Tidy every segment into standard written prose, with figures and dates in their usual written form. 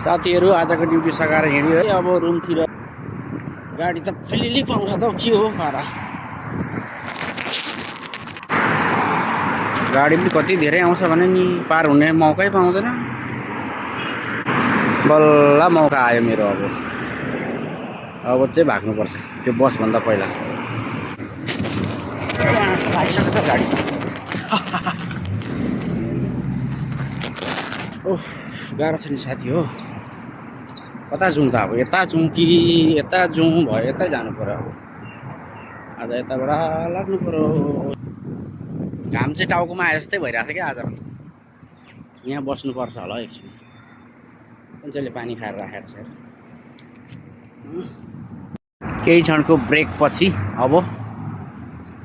साथीहरू आजको ड्युटी सकाएर हिँड्यो है। अब रुमतिर गाडी त फ्रिली पाउँछ त के हो पारा। गाडी पनि कति धेरै आउँछ भने नि पार हुने मौकै पाउँदैन। बल्ल मौका आयो मेरो। अब चाहिँ भाग्नुपर्छ त्यो बसभन्दा पहिला। लागिसक्यो त गाडी। ओफ गाह्रो छ नि साथी हो। कता जाउँ त अब? यता जाउँ कि यता जाउँ? भयो यतै जानु पर्यो। आज यताबाट लाग्नु पर्यो। घाम चाहिँ टाउकोमा आए जस्तै भइरहेको छ क्या आज। यहाँ बस्नुपर्छ होला एकछिन। कुन चाहिँले पानी खाएर राखेको छ। केही क्षणको ब्रेक पछि अब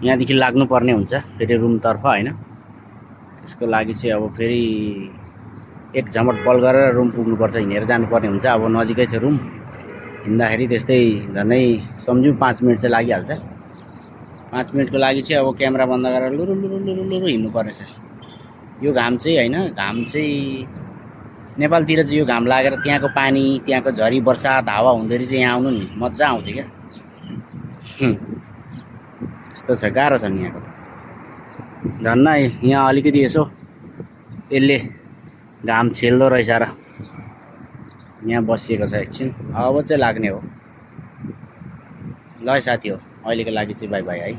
यहाँदेखि लाग्नुपर्ने हुन्छ फेरि रुमतर्फ होइन। त्यसको लागि चाहिँ अब फेरि एक झमट बल गरेर रुम पुग्नुपर्छ। हिँडेर जानुपर्ने हुन्छ। अब नजिकै छ रुम। हिँड्दाखेरि त्यस्तै झन्डै सम्झौँ 5 मिनट चाहिँ लागिहाल्छ। 5 मिनटको लागि चाहिँ अब क्यामेरा बन्द गरेर लुरु लुरु लुरु लुरु हिँड्नुपर्ने छ। यो घाम चाहिँ होइन, घाम चाहिँ नेपालतिर चाहिँ यो घाम लागेर त्यहाँको पानी, त्यहाँको झरी बर्सात हावा हुँदाखेरि चाहिँ यहाँ आउनु नि मजा आउँथ्यो क्या। यस्तो छ, गाह्रो छ नि यहाँको त। धन्न यहाँ अलिकति यसो यसले घाम छेल्दो रहेछ र यहाँ बसिएको छ एकछिन। अब चाहिँ लाग्ने हो। ल साथी हो, अहिलेको लागि चाहिँ बाई बाई है।